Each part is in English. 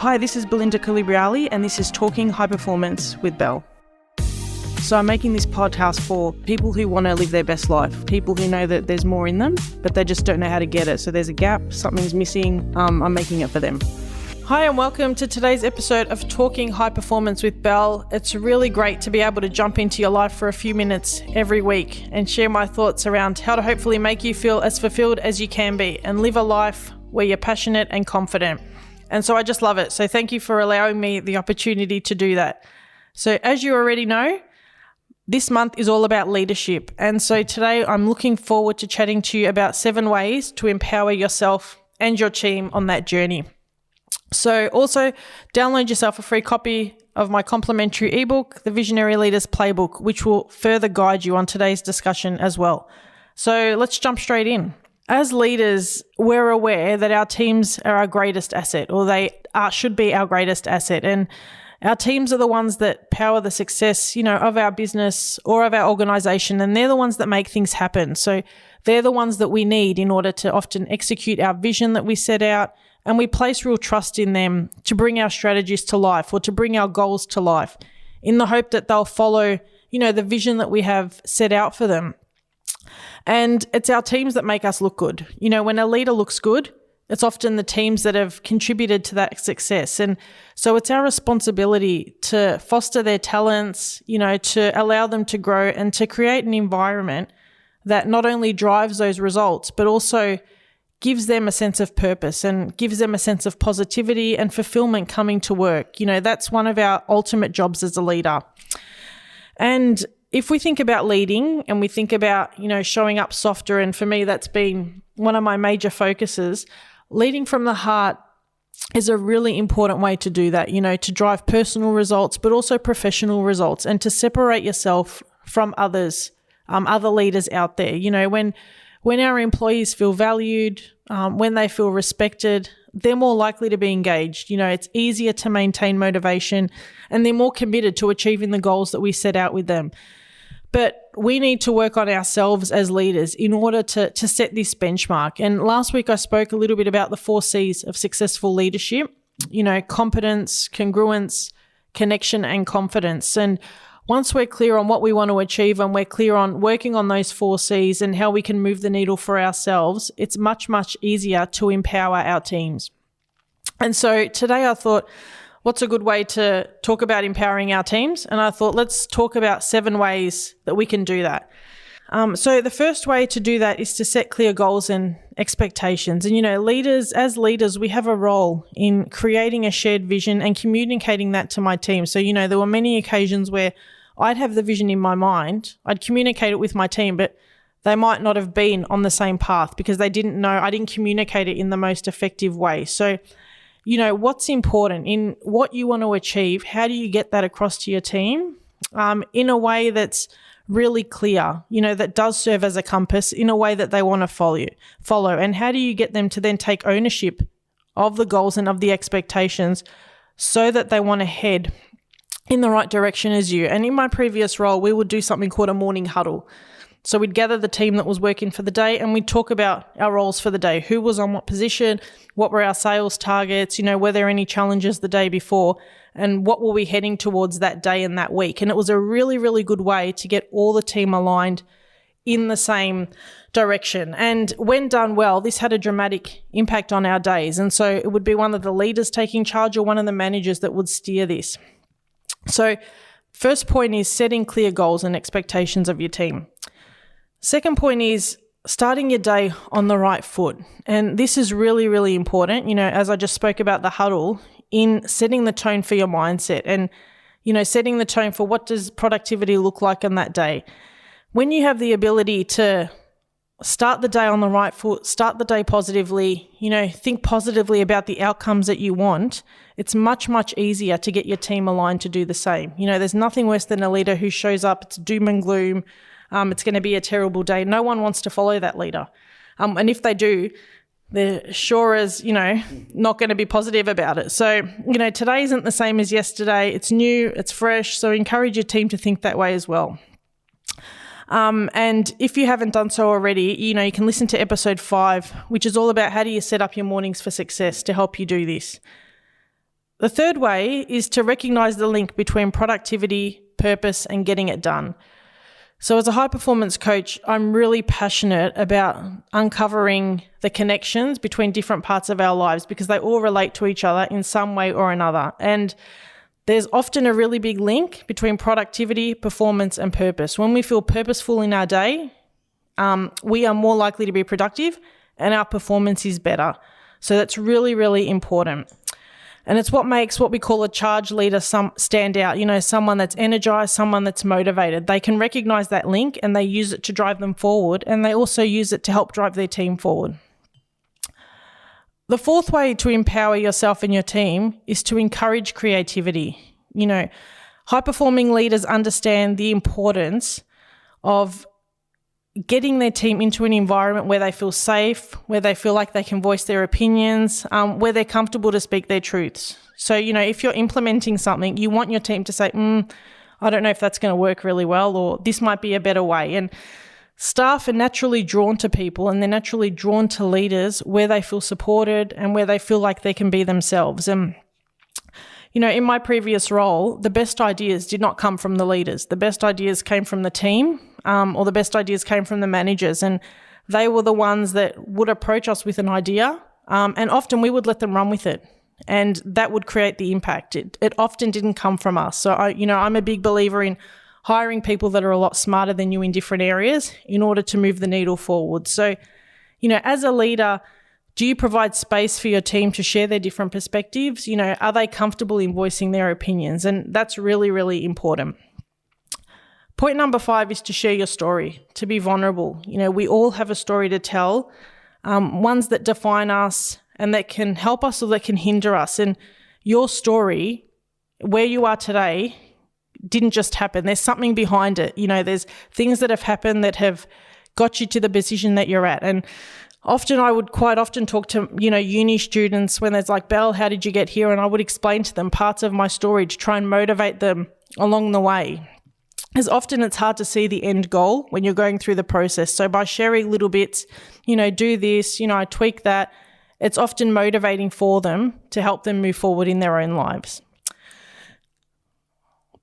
Hi, this is Belinda Calibriali and this is Talking High Performance with Belle. So I'm making this podcast for people who want to live their best life, people who know that there's more in them, but they just don't know how to get it. So there's a gap, something's missing, I'm making it for them. Hi and welcome to today's episode of Talking High Performance with Belle. It's really great to be able to jump into your life for a few minutes every week and share my thoughts around how to hopefully make you feel as fulfilled as you can be and live a life where you're passionate and confident. And so I just love it. So thank you for allowing me the opportunity to do that. So as you already know, this month is all about leadership. And so today I'm looking forward to chatting to you about 7 ways to empower yourself and your team on that journey. So also download yourself a free copy of my complimentary ebook, The Visionary Leaders Playbook, which will further guide you on today's discussion as well. So let's jump straight in. As leaders, we're aware that our teams are our greatest asset, or should be our greatest asset. And our teams are the ones that power the success, of our business or of our organization. And they're the ones that make things happen. So they're the ones that we need in order to often execute our vision that we set out. And we place real trust in them to bring our strategies to life or to bring our goals to life in the hope that they'll follow, the vision that we have set out for them. And it's our teams that make us look good. When a leader looks good, it's often the teams that have contributed to that success. And so it's our responsibility to foster their talents, to allow them to grow and to create an environment that not only drives those results, but also gives them a sense of purpose and gives them a sense of positivity and fulfillment coming to work. That's one of our ultimate jobs as a leader. And if we think about leading and we think about, showing up softer, and for me, that's been one of my major focuses, leading from the heart is a really important way to do that, to drive personal results, but also professional results, and to separate yourself from others, other leaders out there. When our employees feel valued, when they feel respected, they're more likely to be engaged. It's easier to maintain motivation and they're more committed to achieving the goals that we set out with them. But we need to work on ourselves as leaders in order to set this benchmark. And last week I spoke a little bit about the 4 C's of successful leadership, competence, congruence, connection, and confidence. And once we're clear on what we want to achieve and we're clear on working on those 4 C's and how we can move the needle for ourselves, it's much, much easier to empower our teams. And so today I thought, what's a good way to talk about empowering our teams? And I thought, let's talk about 7 ways that we can do that. So the first way to do that is to set clear goals and expectations. And, as leaders, we have a role in creating a shared vision and communicating that to my team. So, there were many occasions where I'd have the vision in my mind, I'd communicate it with my team, but they might not have been on the same path because they didn't know, I didn't communicate it in the most effective way. So, what's important in what you want to achieve, how do you get that across to your team in a way that's really clear, that does serve as a compass in a way that they want to follow. And how do you get them to then take ownership of the goals and of the expectations so that they want to head in the right direction as you? And in my previous role, we would do something called a morning huddle. So we'd gather the team that was working for the day and we'd talk about our roles for the day. Who was on what position? What were our sales targets? Were there any challenges the day before? And what were we heading towards that day and that week? And it was a really, really good way to get all the team aligned in the same direction. And when done well, this had a dramatic impact on our days. And so it would be one of the leaders taking charge or one of the managers that would steer this. So first point is setting clear goals and expectations of your team. Second point is starting your day on the right foot. And this is really, really important, as I just spoke about the huddle, in setting the tone for your mindset and, setting the tone for what does productivity look like on that day. When you have the ability to start the day on the right foot, start the day positively, think positively about the outcomes that you want, it's much, much easier to get your team aligned to do the same. There's nothing worse than a leader who shows up, it's doom and gloom, it's going to be a terrible day. No one wants to follow that leader. And if they do, they're sure as, not going to be positive about it. So, today isn't the same as yesterday. It's new, it's fresh. So encourage your team to think that way as well. And if you haven't done so already, you can listen to episode 5, which is all about how do you set up your mornings for success to help you do this. The third way is to recognize the link between productivity, purpose, and getting it done. So as a high performance coach, I'm really passionate about uncovering the connections between different parts of our lives because they all relate to each other in some way or another. And there's often a really big link between productivity, performance, and purpose. When we feel purposeful in our day, we are more likely to be productive and our performance is better. So that's really, really important. And it's what makes what we call a charge leader stand out, someone that's energized, someone that's motivated. They can recognize that link and they use it to drive them forward, and they also use it to help drive their team forward. The fourth way to empower yourself and your team is to encourage creativity. High-performing leaders understand the importance of getting their team into an environment where they feel safe, where they feel like they can voice their opinions, where they're comfortable to speak their truths. So, if you're implementing something, you want your team to say, I don't know if that's going to work really well, or this might be a better way. And staff are naturally drawn to people, and they're naturally drawn to leaders where they feel supported and where they feel like they can be themselves. And in my previous role, the best ideas did not come from the leaders. The best ideas came from the team, or the best ideas came from the managers. And they were the ones that would approach us with an idea, and often we would let them run with it. And that would create the impact. It often didn't come from us. So, I'm a big believer in hiring people that are a lot smarter than you in different areas in order to move the needle forward. So, as a leader, do you provide space for your team to share their different perspectives? Are they comfortable in voicing their opinions? And that's really, really important. Point number 5 is to share your story, to be vulnerable. We all have a story to tell, ones that define us and that can help us or that can hinder us. And your story, where you are today, didn't just happen. There's something behind it. There's things that have happened that have got you to the position that you're at. And I would quite often talk to, uni students when there's like, Belle, how did you get here? And I would explain to them parts of my story to try and motivate them along the way. As often it's hard to see the end goal when you're going through the process. So by sharing little bits, do this, I tweak that, it's often motivating for them to help them move forward in their own lives.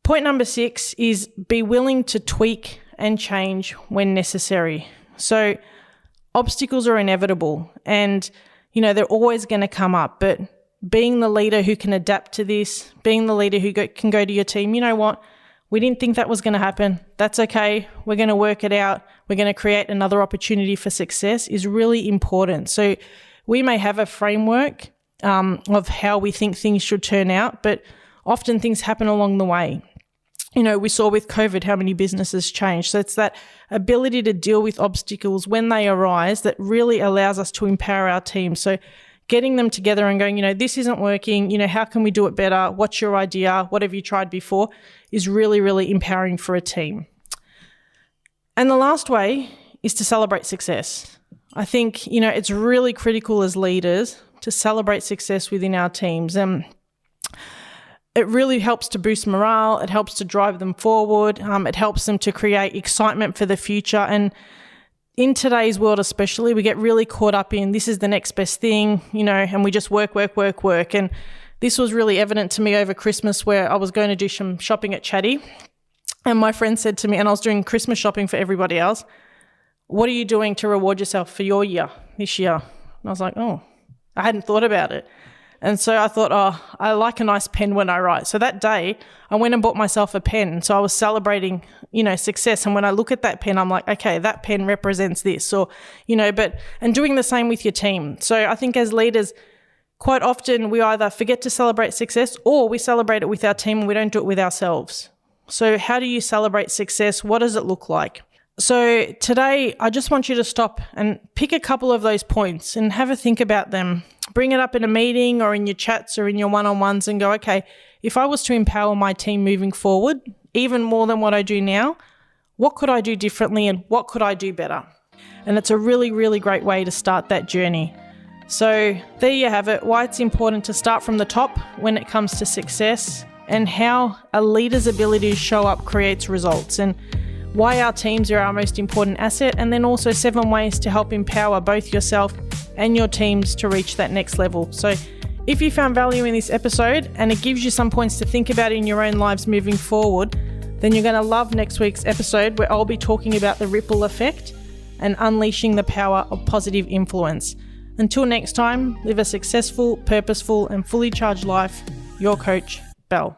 Point number 6 is be willing to tweak and change when necessary. So obstacles are inevitable and, they're always going to come up, but being the leader who can adapt to this, being the leader who can go to your team, you know what, we didn't think that was going to happen. That's okay. We're going to work it out. We're going to create another opportunity for success is really important. So we may have a framework of how we think things should turn out, but often things happen along the way. We saw with COVID how many businesses changed. So it's that ability to deal with obstacles when they arise that really allows us to empower our team. So getting them together and going, this isn't working, how can we do it better? What's your idea? What have you tried before? Is really, really empowering for a team. And the last way is to celebrate success. I think, it's really critical as leaders to celebrate success within our teams. It really helps to boost morale. It helps to drive them forward. It helps them to create excitement for the future. And in today's world especially, we get really caught up in this is the next best thing, and we just work. And this was really evident to me over Christmas where I was going to do some shopping at Chatty. And my friend said to me, and I was doing Christmas shopping for everybody else, what are you doing to reward yourself for your year this year? And I was like, I hadn't thought about it. And so I thought, I like a nice pen when I write. So that day I went and bought myself a pen. So I was celebrating, success. And when I look at that pen, I'm like, okay, that pen represents this or, and doing the same with your team. So I think as leaders, quite often we either forget to celebrate success or we celebrate it with our team and we don't do it with ourselves. So how do you celebrate success? What does it look like? So today, I just want you to stop and pick a couple of those points and have a think about them. Bring it up in a meeting or in your chats or in your one-on-ones and go, okay, if I was to empower my team moving forward, even more than what I do now, what could I do differently and what could I do better? And it's a really, really great way to start that journey. So there you have it, why it's important to start from the top when it comes to success and how a leader's ability to show up creates results and why our teams are our most important asset, and then also 7 ways to help empower both yourself and your teams to reach that next level. So If you found value in this episode and it gives you some points to think about in your own lives moving forward, then you're going to love next week's episode where I'll be talking about the ripple effect and unleashing the power of positive influence. Until next time, live a successful, purposeful and fully charged life. Your coach, Belle.